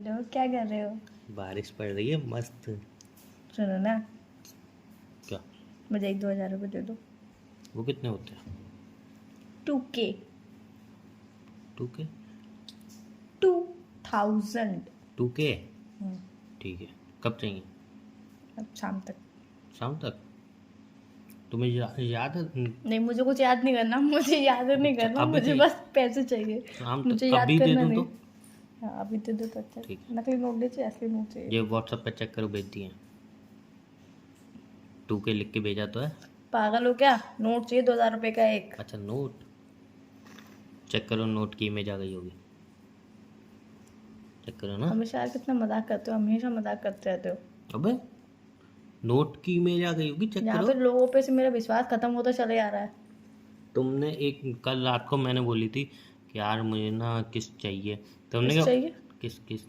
Hello, क्या कर रहे हो? बारिश पड़ रही है मस्त। सुनो ना, क्या? मुझे 1-2 हज़ार रुपये दे दो। वो कितने होते हैं? 2K। 2K? 2000। 2K? ठीक है। कब चाहिए? अब शाम तक। शाम तक? तुम्हें याद है? नहीं, मुझे कुछ याद नहीं करना, मुझे याद नहीं अच्छा, करना, अभी मुझे चाहिए? बस पैसे चाहिए। शाम मुझे तक याद अभी दे करना दूँ नहीं। तो? हाँ, अभी दे दो तो अच्छा है। ठीक है। नकली नोट नहीं चाहिए, असली नोट चाहिए। ये व्हाट्सएप पे चेक करो, भेज दिए। 2K लिख के भेजा तो है। पागल हो क्या? नोट चाहिए 2000 रुपये का एक। अच्छा, नोट चेक करो, नोट की इमेज आ गई होगी। चेक करो ना। हमेशा यार कितना मजाक करते हो, हमेशा मजाक करते रहते हो। अबे, नोट की इमेज आ गई होगी, चेक यहाँ करो। पे लोगों पे से मेरा विश्वास खत्म होता चले जा रहा है। तुमने एक कल रात को मैंने बोली थी कि यार मुझे ना किस चाहिए। तुमने किस क्या? चाहिए? किस किस?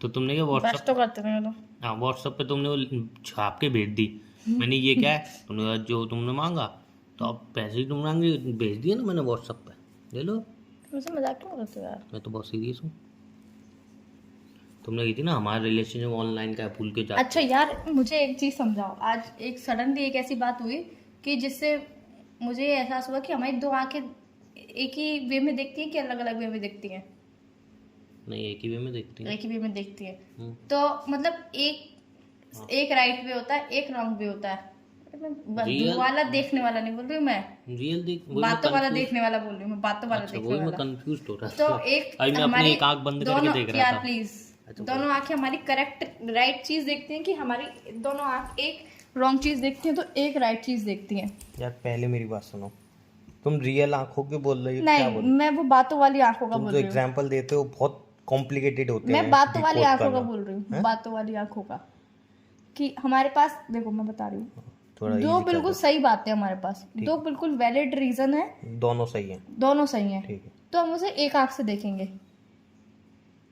तो तुमने क्या बस तो व्हाट्सअप? करते रहे हो। हाँ, व्हाट्सएप पे तुमने वो छाप के भेज दी। मैंने ये क्या है, तुमने कहा जो तुमने मांगा, तो अब पैसे ही तुम मांगे, भेज दिए ना मैंने व्हाट्सएप पे, ले लो। मुझसे मजाक क्यों करते हो यार? मैं तो बहुत सीरियस हूँ। तुमने कही थी ना हमारा रिलेशनशिप ऑनलाइन का है, भूल के जाते अच्छा हो। यार, मुझे एक चीज समझाओ। आज एक सडनली एक ऐसी बात हुई कि जिससे मुझे एहसास हुआ कि हमारी दो आंखें एक ही वे में देखती हैं कि अलग अलग वे में देखती हैं? नहीं, एक ही वे में देखती एक ही वे में देखती हैं। हूँ। तो मतलब हाँ। एक राइट वे होता है, एक रॉन्ग वे होता है। मैं दूर रियल वाला देखने वाला नहीं बोल रही हूँ, मैं रियल देख, वही मैं बातों वाला कंफ्यूज। देखने वाला बोल रही हूँ, मैं बातों वाला अच्छा, देखने वही मैं वाला। कंफ्यूज हो रहा तो था। एक अभी मैं अपनी हमारी एक आंख बंद करके दोनों देख रहा यार था। प्लीज, अच्छा, दोनों आंखें हमारी करेक्ट राइट चीज देखती हैं कि हमारी दोनों आंख एक रॉन्ग चीज देखती हैं तो एक राइट चीज देखती हैं? यार पहले मेरी बात सुनो। तुम रियल आंखों के बोल रही हो, क्या नहीं, बोल? मैं वो बातों वाली आंखों का तुम बोल जो रही हूँ। एग्जाम्पल देते हो बहुत कॉम्प्लिकेटेड होते मैं हैं बातों वाली डिकोड आंखों का करना। बोल रही हूँ, हैं? बातों वाली आंखों का। कि हमारे पास देखो, मैं बता रही हूँ, थोड़ा दो इजी कर बिल्कुल दो। सही बातें हैं हमारे पास, ठीक दो है। बिल्कुल वैलिड रीजन है, दोनों सही हैं। दोनों सही हैं। ठीक है। तो हम उसे एक आंख से देखेंगे,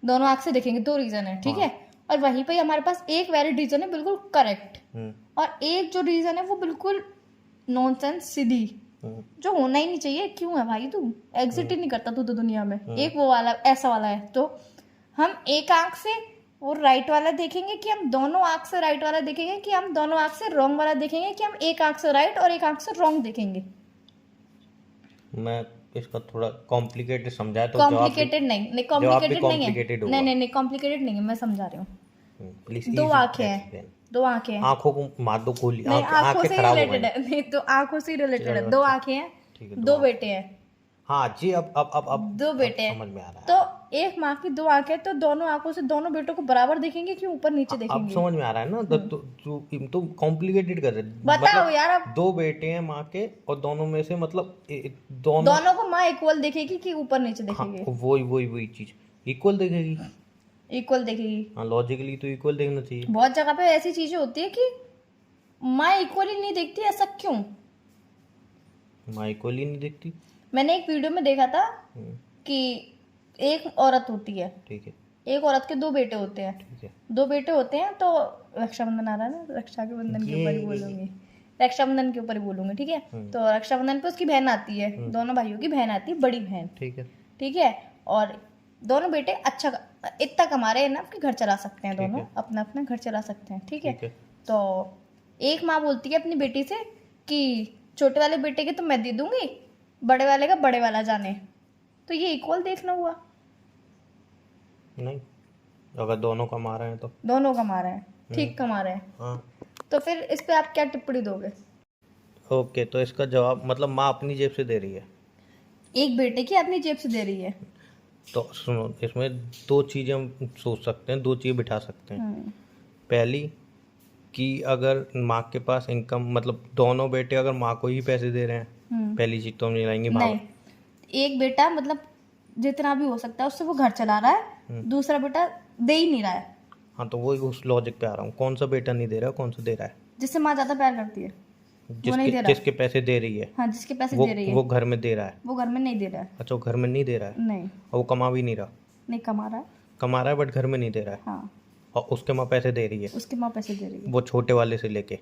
दोनों आंख से देखेंगे, दो रीजन है, ठीक हाँ। है। और वहीं पे हमारे पास एक वैलिड रीजन है बिल्कुल करेक्ट, हम्म। और एक जो रीजन है वो बिल्कुल नॉनसेंस सिली, हम्म। जो होना ही नहीं चाहिए। क्यों है भाई, तू एग्जिट ही नहीं करता तू तो दुनिया में। हम्म। एक वो वाला ऐसा वाला है। तो हम एक आंख से वो राइट वाला देखेंगे कि हम दोनों आंख से राइट वाला देखेंगे, कि हम दोनों आंख से रॉन्ग वाला देखेंगे, कि हम एक आंख से राइट और एक आंख से रॉन्ग देखेंगे? मैं इसका थोड़ा कॉम्प्लिकेटेड समझाया तो कॉम्प्लिकेटेड नहीं, नहीं जवाब भी कॉम्प्लिकेटेड नहीं है। कॉम्प्लिकेटेड नहीं होगा। नहीं नहीं, कॉम्प्लिकेटेड नहीं है, मैं समझा रही हूँ। प्लीज दो इजी आंखें हैं, एक्सप्लेन। दो आंखें हैं। आंखों को मार दो गोली, नहीं, आंखों आंखें से खराब हो रिलेटेड गई। है। नहीं, तो आंखों से रिलेटेड है। चलो, दो अच्छा। आंखें हैं, ठीक है, दो बेटे हैं। हाँ जी, अब दो बेटे समझ में आ हैं रहा है। तो एक माँ की दो आंखें, तो दोनों आंखों से दोनों बेटों को बराबर देखेंगे कि ऊपर नीचे अब देखेंगे? समझ में आ रहा है ना। तो कॉम्प्लिकेटेड कर रहे बताओ यार अब। दो बेटे हैं माँ के, और दोनों में से मतलब दोनों। दोनों को माँ इक्वल देखेगी कि ऊपर नीचे हाँ, देखेगी? वही चीज इक्वल देखेगी। इक्वल देखेगी। हाँ, लॉजिकली तो इक्वल देखना चाहिए। बहुत जगह पे ऐसी चीजें होती है कि माँ इक्वली नहीं देखती, ऐसा क्यों? माँ इक्वल ही नहीं देखती। मैंने एक वीडियो में देखा था हम्म। कि एक औरत होती है, ठीक है। एक औरत के दो बेटे होते हैं। ठीक है। दो बेटे होते हैं, तो रक्षाबंधन आ रहा है ना, रक्षा के बंधन के ऊपर ही बोलूंगी, रक्षाबंधन के ऊपर ही बोलूंगी, ठीक है। तो रक्षाबंधन पे उसकी बहन आती है, दोनों भाइयों की बहन आती है, बड़ी बहन, ठीक है। ठीक है। और दोनों बेटे अच्छा इतना कमा रहे हैं ना कि घर चला सकते हैं, दोनों अपना अपना घर चला सकते हैं, ठीक है। ठीक है। तो एक माँ बोलती है अपनी बेटी से कि छोटे वाले बेटे के तो मैं दे दूंगी, बड़े वाले का बड़े वाला जाने। तो ये इक्वल देखना हुआ? नहीं, अगर दोनों कमा रहे हैं तो। दोनों कमा रहे हैं, ठीक कमा रहे हैं, हाँ। तो फिर इस पे आप क्या टिप्पणी दोगे? ओके, तो इसका जवाब मतलब माँ अपनी जेब से दे रही है। एक बेटे की अपनी जेब से दे रही है। तो सुनो, इसमें दो चीज़ें हम सोच सकते हैं, दो चीज़ें बिठा सकते हैं। पहली कि अगर माँ के पास इनकम, मतलब दोनों बेटे अगर माँ को ही पैसे दे रहे हैं, पहली चीज तो हम नहीं लाएंगे। नहीं, एक बेटा मतलब जितना भी हो सकता है उससे वो घर चला रहा है, दूसरा बेटा दे ही नहीं रहा है। हाँ, तो वही उस लॉजिक पे आ रहा हूँ। कौन सा बेटा नहीं दे रहा है, कौन सा दे रहा है? जिससे माँ ज्यादा प्यार करती है वो नहीं दे रहा। जिसके पैसे दे रही है। हाँ, जिसके पैसे वो दे रही है वो घर में दे रहा है। वो घर में नहीं दे रहा है। अच्छा, वो घर में नहीं दे रहा है। नहीं, और वो कमा भी नहीं रहा। नहीं कमा रहा है। कमा रहा है बट घर में नहीं दे रहा है। हाँ, और उसके माँ पैसे दे रही है, उसकी माँ पैसे दे रही है। वो छोटे वाले से लेके।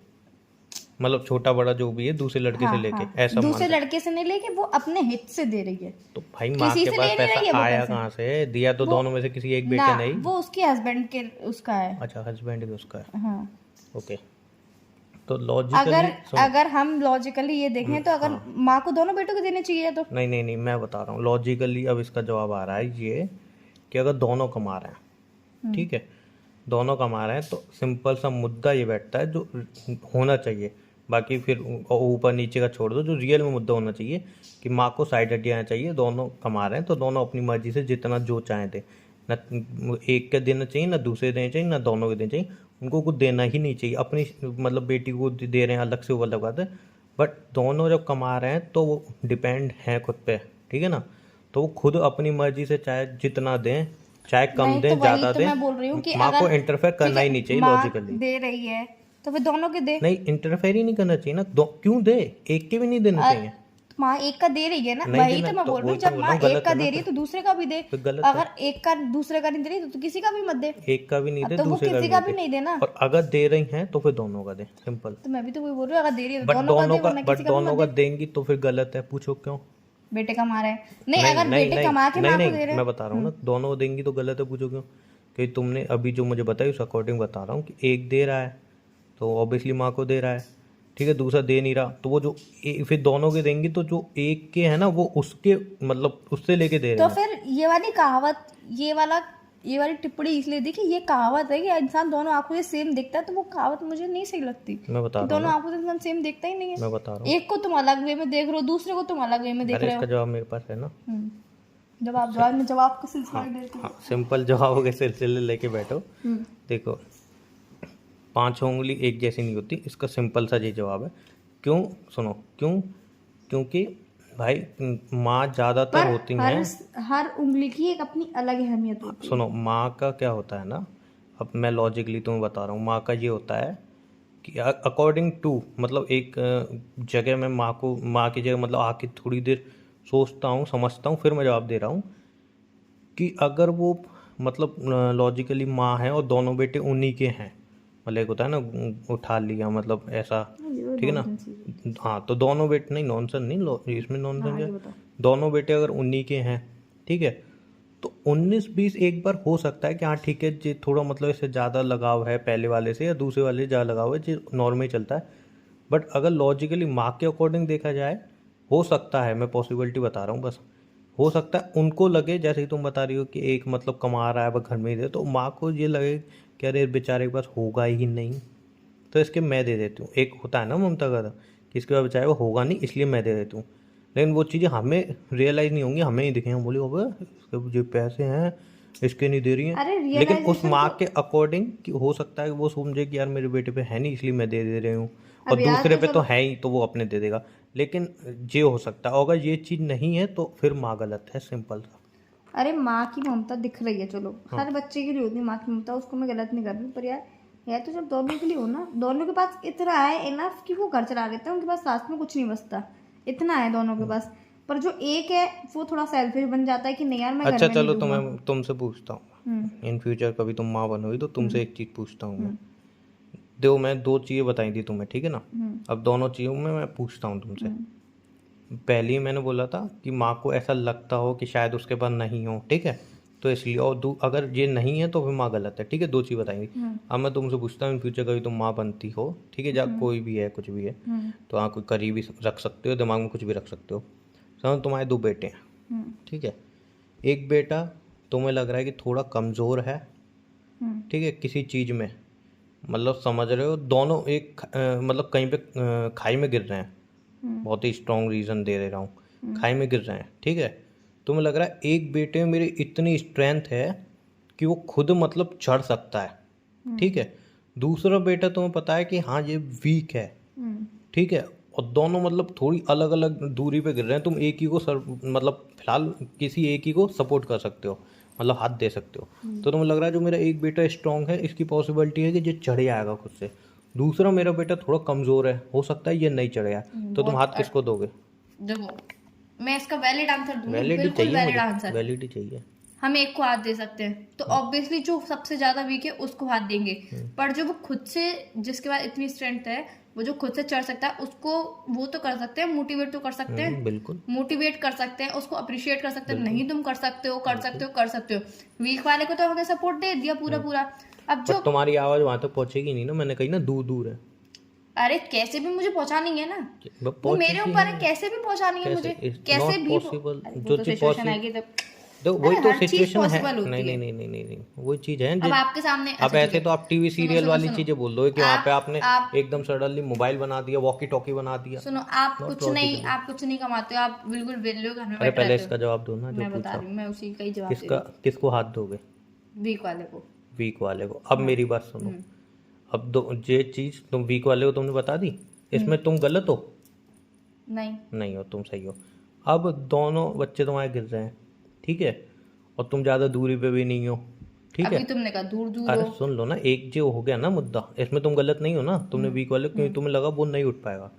मतलब छोटा बड़ा जो भी है दूसरे लड़के हाँ, से लेके, हाँ, ऐसा दूसरे मान लड़के से नहीं लेके वो अपने हित से दे रही है। तो भाई माँ किसी के से पास ले नहीं रही है पैसा वो आया पैसे। कहाँ से? दिया तो वो दोनों में से किसी एक बेटे ना, नहीं। वो उसके हस्बैंड के उसका है। अच्छा, हस्बैंड भी उसका है। हाँ। ओके, तो लॉजिकली अगर अगर हम लॉजिकली ये देखें तो अगर हाँ, माँ को दोनों बेटों को देने चाहिए तो नहीं नहीं नहीं, मैं बता रहा हूँ लॉजिकली। अब इसका जवाब आ रहा है ये कि अगर दोनों कमा रहे हैं, ठीक है, दोनों कमा रहे हैं, तो सिंपल सा मुद्दा ये बैठता है जो होना चाहिए। बाकी फिर ऊपर नीचे का छोड़ दो, जो रियल में मुद्दा होना चाहिए कि माँ को साइड हट जाना चाहिए। दोनों कमा रहे हैं तो दोनों अपनी मर्जी से जितना जो चाहें दें, ना एक के देना चाहिए, ना दूसरे देना चाहिए, ना दोनों के देना चाहिए। उनको कुछ देना ही नहीं चाहिए। अपनी मतलब बेटी को दे रहे हैं अलग से, वो अलग बात है, बट दोनों जब कमा रहे हैं तो वो डिपेंड हैं खुद पे, ठीक है ना। तो वो खुद अपनी मर्जी से चाहे जितना दें, चाहे कम नहीं, दें तो वही ज़्यादा तो दें, मैं बोल रही हूँ कि माँ को अगर इंटरफेयर ठीक करना ही है नहीं चाहिए माँ लॉजिकली। दे रही है तो फिर दोनों के दे। नहीं, इंटरफेयर ही नहीं करना चाहिए ना। क्यों दे? एक के भी नहीं देना चाहिए। माँ एक का दे रही है ना, नहीं वही देना तो मैं तो बोल रही वही हूँ, तो जब बोल माँ रहा हूँ, एक गलत का है ना दे रही है तो दूसरे का भी दे। फिर गलत है। अगर एक का दूसरे का नहीं दे रही तो किसी का भी मत दे। एक का भी नहीं दे, तो वो दूसरे किसी का का भी भी नहीं नहीं दे। देना। और अगर दे रही हैं तो फिर दोनों का दे, सिंपल। तो मैं भी तो वही बोल रही हूँ, अगर दे रही है तो बट दोनों का दे, वरना बट किसी का भी दोनों मत का दे। देंगी तो फिर गलत है। पूछो क्यों? बेटे कमा रहे हैं, नहीं नहीं अगर नहीं बेटे नहीं कमा के नहीं माँ को नहीं, दे रहे मैं हैं। बता रहा हूँ ना, दोनों देंगी तो गलत है। पूछो क्यों? क्योंकि तुमने अभी जो मुझे बताया उस अकॉर्डिंग बता रहा हूँ कि एक दे रहा है तो ऑब्वियसली माँ को दे रहा है, ठीक है। दूसरा दे नहीं रहा तो वो जो फिर दोनों के देंगी तो जो एक के है ना वो उसके मतलब उससे लेके दे रहे तो हैं। फिर ये वाली कहावत, ये वाली टिप्पणी इसलिए दी कि ये कहावत है कि इंसान दोनों आंखों से सेम दिखता है, तो वो कहावत मुझे नहीं सही लगती। मैं बता कि रहा हूँ दोनों ना, आंखों से इंसान सेम दिखता ही नहीं है। मैं बता रहा हूँ। एक को तुम अलग वे में देख रहे हो, दूसरे को तुम अलग वे में देख अरे रहे हो। इसका जवाब मेरे पास है ना। जवाब में जवाब का सिलसिला हाँ देते हाँ, सिंपल जवाबों के सिलसिले लेके बैठो। देखो, 5 उंगली एक जैसी नहीं होती, इसका सिंपल सा ये जवाब है। क्यों? सुनो क्यों। क्योंकि भाई माँ ज़्यादातर पर होती हैं। हर उंगली की एक अपनी अलग अहमियत होती है। सुनो, माँ का क्या होता है ना, अब मैं लॉजिकली तुम्हें बता रहा हूँ। माँ का ये होता है कि अकॉर्डिंग टू मतलब एक जगह मैं माँ की जगह मतलब आके थोड़ी देर सोचता हूँ, समझता हूँ, फिर मैं जवाब दे रहा हूँ कि अगर वो मतलब लॉजिकली माँ है और दोनों बेटे उन्हीं के हैं, मतलब एक होता है ना उठा लिया, मतलब ऐसा, ठीक है ना। हाँ, तो दोनों बेटे, नहीं नॉनसेंस नहीं, इसमें नॉनसेंस है। दोनों बेटे अगर उन्हीं के हैं, ठीक है, तो 19-20 एक बार हो सकता है कि हाँ ठीक है जी, थोड़ा मतलब इससे ज़्यादा लगाव है पहले वाले से या दूसरे वाले से ज़्यादा लगाव है जी, नॉर्मल चलता है। बट अगर लॉजिकली माँ के अकॉर्डिंग देखा जाए, हो सकता है, मैं पॉसिबिलिटी बता रहा हूँ बस, हो सकता है उनको लगे जैसे कि तुम बता रही हो कि एक मतलब कमा रहा है वह घर में ही दे, तो माँ को ये लगे कि अरे बेचारे के पास होगा ही नहीं तो इसके मैं दे देती हूँ। एक होता है ना ममता का कि इसके पास बेचारे वो होगा नहीं इसलिए मैं दे देती हूँ। लेकिन वो चीज़ें हमें रियलाइज़ नहीं होंगी, हमें ही दिखेंगे, बोले अबे इसके जो पैसे हैं इसके नहीं दे रही हैं। अरे लेकिन उस रियलाइजेशन माँ तो के अकॉर्डिंग कि हो सकता है कि वो समझे कि यार मेरे बेटे पे है नहीं इसलिए मैं दे रही हूँ, और अब यार दूसरे तो पे तो चलो, है ही तो वो अपने दे देगा। लेकिन ये हो सकता है, और अगर ये चीज़ नहीं है तो फिर माँ गलत है, सिंपल सा। अरे माँ की ममता दिख रही है, चलो हर बच्चे के लिए होती है माँ की ममता, उसको मैं गलत नहीं कर रही, पर यार तो जब दोनों के लिए हो ना, दोनों के पास इतना है इनफ कि वो घर चला लेते हैं, उनके पास साथ में कुछ नहीं बचता, इतना है दोनों के पास। पर जो एक है वो थोड़ा सेल्फिश बन जाता है कि नहीं यार मैं घर अच्छा में चलो, नहीं दूंगा। तुमसे पूछता हूँ, इन फ्यूचर कभी तुम माँ बनोगी तो तुमसे एक चीज़ पूछता हूँ मैं। मैं 2 चीज़ें बताई थी तुम्हें, ठीक है ना। अब दोनों चीज़ों में मैं पूछता हूँ तुमसे। पहली मैंने बोला था कि माँ को ऐसा लगता हो कि शायद उसके पास नहीं हो, ठीक है, तो इसलिए, और अगर ये नहीं है तो फिर माँ गलत है, ठीक है। 2 चीज़ बताएंगी। अब मैं तुमसे पूछता हूँ, इन फ्यूचर कभी तुम माँ बनती हो, ठीक है, जब कोई भी है कुछ भी है, तो हाँ कोई करीबी रख सकते हो, दिमाग में कुछ भी रख सकते हो। समझो तुम्हारे 2 बेटे हैं, ठीक है। एक बेटा तुम्हें लग रहा है कि थोड़ा कमज़ोर है, ठीक है, किसी चीज़ में, मतलब समझ रहे हो, दोनों एक मतलब कहीं पे खाई में गिर रहे हैं, बहुत ही स्ट्रॉन्ग रीज़न दे रहा हूँ, खाई में गिर रहे हैं, ठीक है। तुम्हें लग रहा है एक बेटे में मेरी इतनी स्ट्रेंथ है कि वो खुद मतलब चढ़ सकता है, ठीक है। दूसरा बेटा तुम्हें पता है कि हाँ ये वीक है, ठीक है, और दोनों मतलब थोड़ी अलग अलग दूरी पे गिर रहे हैं। तुम एक ही को मतलब फिलहाल किसी एक ही को सपोर्ट कर सकते हो, मतलब हाथ दे सकते हो। तो तुम्हें लग रहा है जो मेरा एक बेटा स्ट्रांग है, इसकी पॉसिबिलिटी है कि ये चढ़ जाएगा खुद से। दूसरा मेरा बेटा थोड़ा कमज़ोर है, हो सकता है ये नहीं चढ़ेगा, तो तुम हाथ किसको दोगे? देखो मैं इसका वैलिड आंसर दूंगी, वैलिडिटी बिल्कुल चाहिए वैलिड मुझे, आंसर। वैलिडिटी चाहिए। हम एक को हाथ दे सकते हैं तो ऑब्वियसली जो सबसे ज्यादा वीक है उसको हाथ देंगे, पर जो वो खुद से जिसके पास इतनी स्ट्रेंथ है वो जो खुद से चढ़ सकता है उसको वो तो कर सकते हैं, मोटिवेट तो कर सकते हैं, बिल्कुल मोटिवेट कर सकते हैं, उसको अप्रिशिएट कर सकते हैं, नहीं तुम कर सकते हो, कर सकते हो, कर सकते हो। वीक वाले को तो हमने सपोर्ट दे दिया पूरा पूरा। अब जो बट तुम्हारी आवाज वहां तक पहुंचेगी नहीं ना, मैंने कही ना दूर दूर है। अरे कैसे भी मुझे पहुंचानी है ना, वो पहुंचेगी मेरे ऊपर है, कैसे भी पहुंचानी है मुझे, कैसे नॉट भी पॉसिबल। अरे वो जो तो चीज सिचुएशन पॉसिबल, आएगी तब। तो वही अरे तो हर चीज सिचुएशन है। पॉसिबल होती नहीं है। नहीं नहीं नहीं नहीं, वही चीज है अब आपके सामने अब अच्छा, ठीक ऐसे है, तो आप टीवी सीरियल सुनो, वाली सुनो। चीजें बोल रहे हो कि वहां पे आपने आप एकदम सडनली मोबाइल बना दिया, वॉकी टॉकी बना दिया। सुनो, आप Not कुछ नहीं, logically। आप कुछ नहीं कमाते हो, आप बिल्कुल वेले हो, घर में अरे बैठे पहले रहते इसका हो। जवाब दो ना जो मैं बता पूछा। रही हूँ, मैं उसी का ही जवाब दे किसका, रही किसको हाथ दोगे? हूँ, वीक वाले को। वीक वाले को। अब मेरी बात सुनो, हम्म, अब दो ये चीज तुम वीक वाले को तुमने बता दी, इसमें तुम गलत हो? नहीं, नहीं हो, तुम सही हो। अब दोनों बच्चे तुम्हारे गिर रहे हैं, ठीक है, और तुम ज्यादा दूरी पे भी नहीं हो, ठीक अभी है। तुमने कहा दूर दूर अरे हो। सुन लो ना, एक जो हो गया ना मुद्दा, इसमें तुम गलत नहीं हो ना, तुमने वीक वाले क्योंकि तुम्हें लगा वो नहीं उठ पाएगा।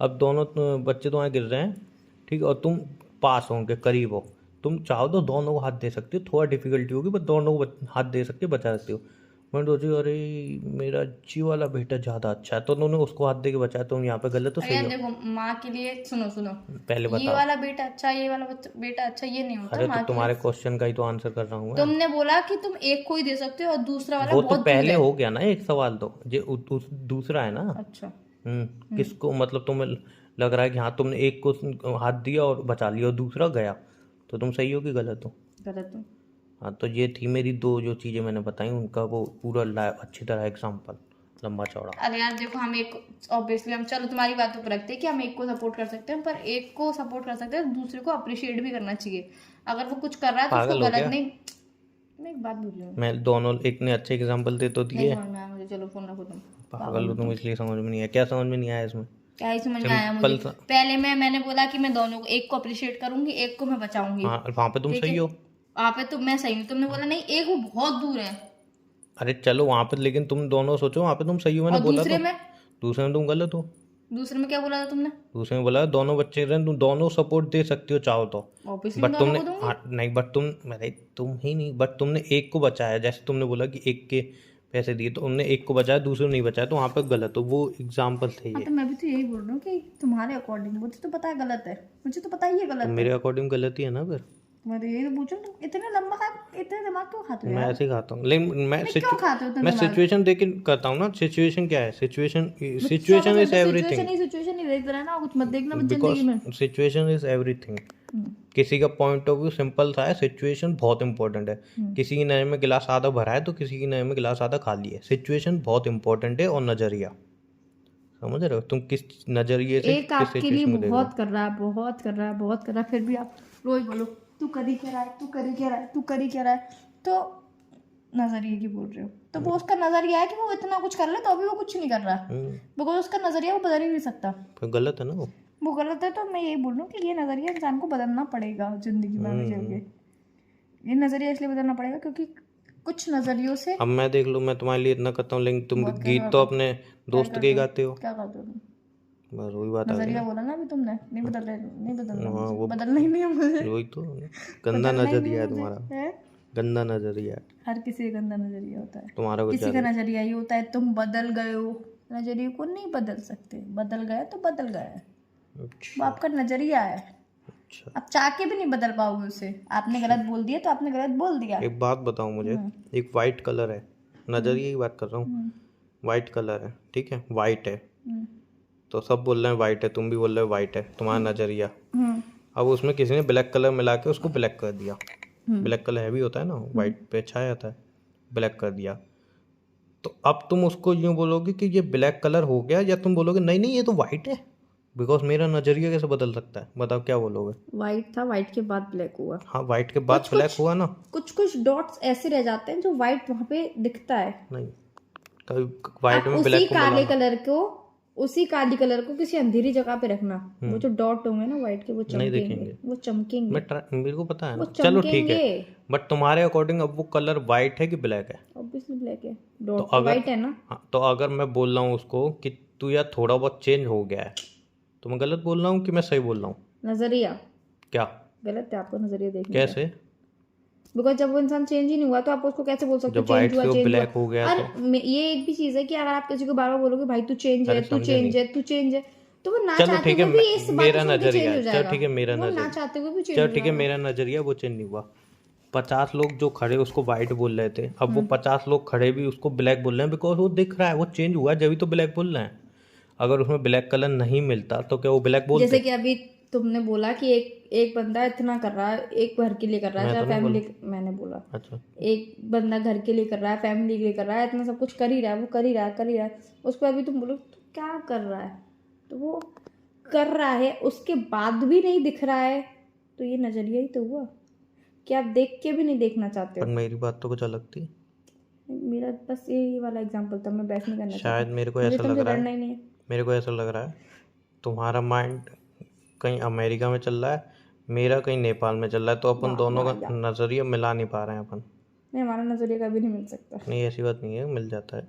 अब दोनों बच्चे तुम्हारे गिर रहे हैं, ठीक है, और तुम पास होंगे, करीब हो, तुम चाहो तो दोनों को हाथ दे सकते हो, थोड़ा डिफिकल्टी होगी पर दोनों को हाथ दे सकते हो, बचा सकते हो। मैंने सोची अरे मेरा जी वाला बेटा ज़्यादा अच्छा है, तो उन्होंने उसको हाथ दे के बचाया, तुम यहाँ पे गलत हो, अरे सही यार हो? देखो, माँ के लिए सुनो सुनो, पहले ये बताओ। वाला बेटा अच्छा, ये वाला बेटा अच्छा, ये नहीं होता अरे तो माँ के तुम्हारे लिए। क्वेश्चन का ही तो आंसर कर रहा हूँ मैं। तुमने बोला कि तुम एक को ही दे सकते हो और दूसरा वाला वो तो बहुत दूर पहले है। हो गया ना एक सवाल, तो ये दूसरा है ना। अच्छा, किसको मतलब तुम्हें लग रहा है कि हाँ तुमने एक को हाथ दिया और बचा लिया और दूसरा गया, तो तुम सही हो कि गलत हो? गलत हूँ। हाँ, तो ये थी मेरी दो जो चीज़ें मैंने बताई, उनका वो पूरा अच्छी तरह एग्जाम्पल, लंबा चौड़ा। अरे यार देखो, हम एक ऑब्वियसली हम चलो तुम्हारी बातों पर रखते हैं कि हम एक को सपोर्ट कर सकते हैं, पर एक को सपोर्ट कर सकते हैं, दूसरे को अप्रिशिएट भी करना चाहिए। अगर वो कुछ कर रहा है तो उसको पागल हो गलत गया? नहीं। मैं एक बात बोल रही हूँ, मैं दोनों, एक ने अच्छे एग्जाम्पल दे तो नहीं दिए। समझ में आया मुझे, चलो फोन रखो तुम। पागल हो तुम, इसलिए समझ में नहीं आया? क्या समझ में नहीं आया इसमें? क्या ही समझ में आया मुझे? सिंपल सा। पहले मैंने बोला कि मैं दोनों को, एक को अप्रिशिएट करूंगी, एक को मैं बचाऊंगी। हाँ, वहाँ पे तुम ठीक सही है, हो। वहाँ पे तो मैं सही हूँ, तुमने बोला नहीं एक वो बहुत दूर है, अरे चलो वहाँ पे, लेकिन तुम दोनों सोचो, वहाँ पे तुम सही हो, मैंने और बोला दूसरे तो। में, दूसरे में तुम गलत हो। दूसरे में क्या बोला था तुमने? दूसरे में बोला दोनों बच्चे रहे, तुम दोनों सपोर्ट दे सकते हो चाहो तो। ऑब्वियसली बट मैं दोनों तुमने, को दूंगी। हाँ नहीं, बट तुम ही नहीं, बट तुमने एक को बचाया, जैसे तुमने बोला कि एक के पैसे दिए, तो उनने एक को बचाया, दूसरे को नहीं बचाया, तो वहाँ पे गलत हो। वो एग्जाम्पल थे हाँ ये। तो मैं भी तो यही बोल रहा हूँ कि तुम्हारे अकॉर्डिंग, मुझे तो पता है गलत है, मुझे तो पता ही है तो गलत है। मेरे अकॉर्डिंग गलत ही है ना फिर। मैं तो यही तो पूछूं, तुम इतने लंबा इतने दिमाग क्यों खाते हो मैं यार? ऐसे ही खाता हूँ, लेकिन क्यों खाते हो इतना मैं दिमाग? सिचुएशन देख के करता हूँ ना। सिचुएशन क्या है? Situation is situation everything. Situation ही देख रहना, कुछ मत देखना बस जिंदगी में। Because situation is everything. किसी का पॉइंट ऑफ व्यू सिंपल सा है, सिचुएशन बहुत इंपॉर्टेंट है। किसी की नज़र में गिलास आधा भरा है तो किसी की नज़र में गिलास आधा खाली है। सिचुएशन बहुत इंपॉर्टेंट है, और नज़रिया, समझ रहे हो तुम किस नज़रिए से एक किस आपके लिए सिचुएशन को देख रहे हो। बहुत कर रहा है, बहुत कर रहा है, बहुत कर रहा है, फिर भी आप रोज बोलो तू करी क्या रहा है, तू करी क्या रहा है, तू करी क्या रहा है, तो नजरिए की बोल रहे हो। तो वो उसका नजरिया है कि वो इतना कुछ कर ले तो अभी वो कुछ नहीं कर रहा, बिकॉज उसका नजरिया वो बदल ही नहीं सकता। फिर गलत है ना वो गलत है। तो मैं यही बोल रहा हूँ कि ये नजरिया इंसान को बदलना पड़ेगा जिंदगी में आगे चल के। ये नजरिया इसलिए बदलना पड़ेगा क्योंकि कुछ नजरियों से, अब मैं देख लो, मैं तुम्हारे लिए इतना करता हूँ, लेकिन तुम गीत तो अपने दोस्त के ही गाते हो। क्या करते हो तुम? बस वही बात आ गई नजरिया ना। बोला ना अभी तुमने, नहीं बदलना, हाँ, वो बदलना ही नहीं है मुझे। वही तो गंदा नजरिया है तुम्हारा, है? गंदा नजरिया है हर किसी का गंदा नजरिया होता है। तुम्हारा। कुछ किसी का नजरिया ये होता है तुम बदल गए हो, नजरिए को नहीं बदल सकते, बदल गए तो बदल गए, वो आपका नजरिया है। अच्छा, आप चाह के भी नहीं बदल पाओगे उसे। आपने गलत बोल दिया तो आपने गलत बोल दिया। एक बात बताओ मुझे, एक वाइट कलर है, नजरिए की बात कर रहा हूँ, वाइट कलर है, ठीक है, वाइट है, तो सब बोल रहे हैं वाइट है, तुम भी बोल रहे हो वाइट है, तुम्हारा नजरिया। अब उसमें किसी ने ब्लैक कलर मिला के उसको ब्लैक कर दिया। ब्लैक कलर हैवी होता है ना, वाइट पे छाया जाता है, ब्लैक कर दिया, तो अब तुम उसको यूं बोलोगे कि ये ब्लैक कलर हो गया, या तुम बोलोगे नहीं नहीं ये तो वाइट है, बिकॉज मेरा नजरिया कैसे बदल सकता है? बताओ क्या बोलोगे? वाइट था, वाइट के बाद ब्लैक हुआ। हाँ, वाइट के बाद ब्लैक हुआ ना। कुछ डॉट्स ऐसे रह जाते हैं जो वाइट वहां पे दिखता है। नहीं, कभी वाइट में उसी ब्लैक को काले कलर को, उसी काली कलर को किसी अंधेरी जगह पे रखना, वो जो डॉट होंगे ना वाइट के वो चमकेंगे, वो चमकेंगे। मेरे को पता है वो ना, चलो ठीक है, चमकेंगे। बट तुम्हारे अकॉर्डिंग अब वो कलर वाइट है कि ब्लैक है? ऑब्वियसली ब्लैक है, डॉट तो अगर वाइट है ना। हाँ, तो अगर मैं बोल रहा हूँ उसको कि तू यार थोड़ा बहुत चेंज हो गया है, तो मैं गलत बोल रहा हूँ कि मैं सही बोल रहा हूँ? नजरिया क्या गलत है, आपको नजरिया देखने कैसे? बिकॉज जब वो इंसान चेंज ही नहीं हुआ तो आप उसको कैसे बोल सकते हो जब चेंज वाइट हुआ से वो चेंज हुआ। ब्लैक हो गया और तो ये एक भी चीज है कि अगर आप किसी को बार बार बोलोगे भाई तू चेंज है अरे तू समझे चेंज नहीं। है तू चेंज है, तो वो ना चलो चाहते ठीक है, हुए भी इस बात मेरा को सुन के नजरिया चेंज हो है, चलो जाएगा। ठीक है मेरा वो ना नजरिया, चाहते हुए भी चेंज चलो हो ठीक है जाएगा। मेरा नजरिया, वो चेंज नहीं हुआ। 50 लोग जो खड़े उसको वाइट बोल रहे थे, अब वो 50 लोग खड़े भी उसको ब्लैक बोल रहे हैं, बिकॉज वो दिख रहा है, वो चेंज हुआ है, जब भी तो ब्लैक बोल रहे हैं। अगर उसमें ब्लैक कलर नहीं मिलता तो क्या वो ब्लैक बोलते? जैसे कि अभी तुमने बोला कि एक बंदा इतना कर रहा है, एक घर के लिए कर रहा है, मैं चाहे तो नहीं फैमिली, बोला। मैंने बोला अच्छा, एक बंदा घर के लिए कर रहा है, फैमिली के लिए कर रहा है, इतना सब कुछ कर ही रहा है, वो कर ही रहा है, कर ही रहा है, उस पर अभी तुम बोलो तो क्या कर रहा है, तो वो कर रहा है उसके बाद भी नहीं दिख रहा है, तो ये नजरिया ही तो हुआ कि आप देख के भी नहीं देखना चाहते पर हो। मेरी बात तो कुछ अलग थी। मेरा बस यही वाला एग्जाम्पल था, मैं बहस नहीं करना शायद चाहती, मेरे को मुझे ऐसा लग तुमसे रहा लड़ना ही है, नहीं है। मेरे को ऐसा लग रहा है तुम्हारा माइंड कहीं अमेरिका में चल रहा है, मेरा कहीं नेपाल में चल रहा है, तो अपन वाह दोनों वाह का यार, नज़रिया मिला नहीं पा रहे हैं अपन। नहीं हमारा नजरिया कभी नहीं मिल सकता, नहीं ऐसी बात नहीं है, मिल जाता है,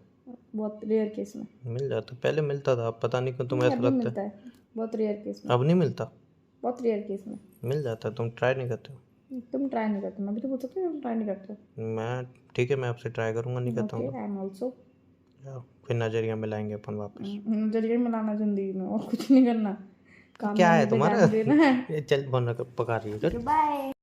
बहुत रेयर केस में। मिल जाता है। पहले मिलता था, अब पता नहीं क्यों तुम्हें ऐसा अभी लगता मिलता है। है, बहुत रेयर केस में, अब नहीं मिलता, बहुत रेयर केस में। मिल जाता है, तुम ट्राई नहीं करते हो। तुम ट्राई नहीं करते, मैं भी तो बोल सकती हूँ तुम ट्राई नहीं करते। मैं ठीक है, मैं आपसे ट्राई करूंगा, नहीं करता ओके हूँ। I am also. फिर नज़रिया मिलाएंगे अपन वापस। नजरिया मिलाना जिंदगी में, और कुछ नहीं करना, काम क्या है वाम पे तुम्हारा? ध्यान देना है। ये चल बना पका रही है, चल। बाय।